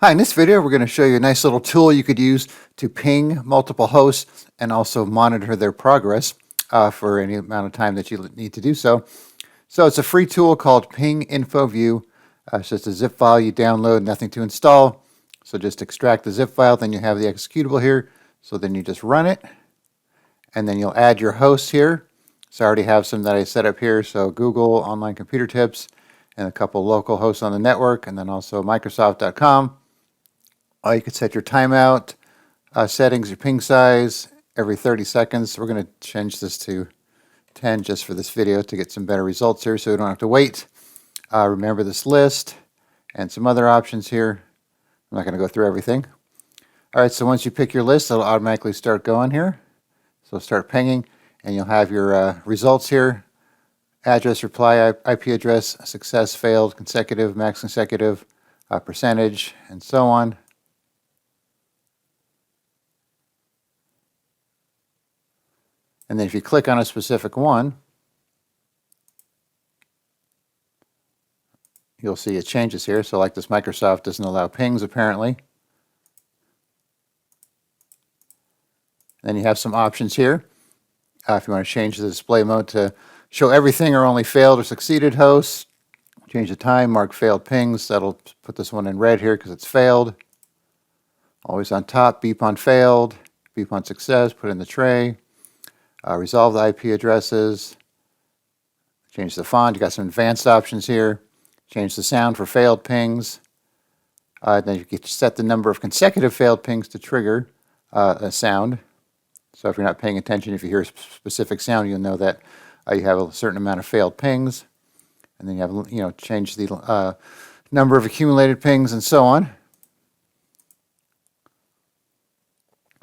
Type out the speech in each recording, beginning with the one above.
Hi, in this video, we're going to show you a nice little tool you could use to ping multiple hosts and also monitor their progress for any amount of time that you need to do so. So it's a free tool called Ping Info View. It's just a zip file you download, nothing to install. So just extract the zip file, then you have the executable here. So then you just run it, and then you'll add your hosts here. So I already have some that I set up here. So Google, Online Computer Tips, and a couple local hosts on the network, and then also Microsoft.com. You could set your timeout settings, your ping size every 30 seconds. We're going to change this to 10 just for this video to get some better results here so we don't have to wait. Remember this list and some other options here. I'm not going to go through everything. All right, so once you pick your list, it'll automatically start going here. So start pinging, and you'll have your results here. Address, reply, IP address, success, failed, consecutive, max consecutive, percentage, and so on. And then if you click on a specific one, you'll see it changes here. So like this, Microsoft doesn't allow pings apparently. Then you have some options here. If you want to change the display mode to show everything or only failed or succeeded hosts, change the time, mark failed pings. That'll put this one in red here because it's failed. Always on top, beep on failed, beep on success, put in the tray. Resolve the IP addresses. Change the font. You got some advanced options here. Change the sound for failed pings. Then you can set the number of consecutive failed pings to trigger a sound. So if you're not paying attention, if you hear a specific sound, you'll know that you have a certain amount of failed pings. And then you have, change the number of accumulated pings and so on.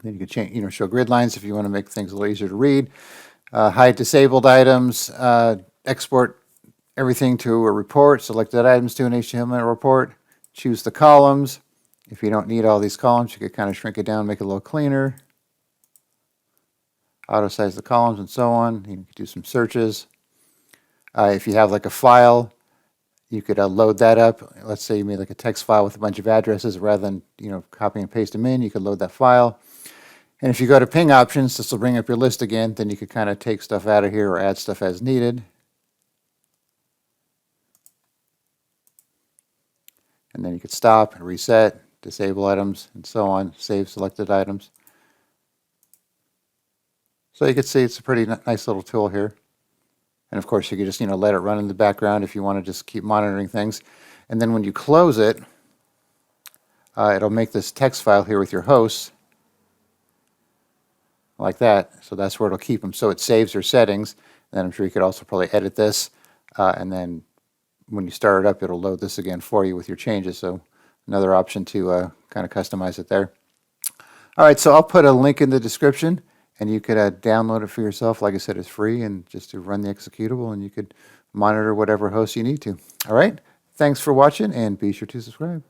Then you can change, show grid lines if you want to make things a little easier to read. Hide disabled items. Export everything to a report. Selected items to an HTML report. Choose the columns. If you don't need all these columns, you could kind of shrink it down, make it a little cleaner. Auto size the columns and so on. You can do some searches. If you have like a file, you could load that up. Let's say you made like a text file with a bunch of addresses. Rather than copy and paste them in, you could load that file. And if you go to ping options, this will bring up your list again. Then you could kind of take stuff out of here or add stuff as needed. And then you could stop and reset, disable items, and so on. Save selected items. So you can see it's a pretty nice little tool here. And of course, you can just let it run in the background if you want to just keep monitoring things. And then when you close it, it'll make this text file here with your hosts like that. So that's where it'll keep them. So it saves your settings. And then I'm sure you could also probably edit this. And then when you start it up, it'll load this again for you with your changes. So another option to kind of customize it there. All right, so I'll put a link in the description, and you could download it for yourself. Like I said, it's free, and just to run the executable, and you could monitor whatever host you need to. All right, thanks for watching, and be sure to subscribe.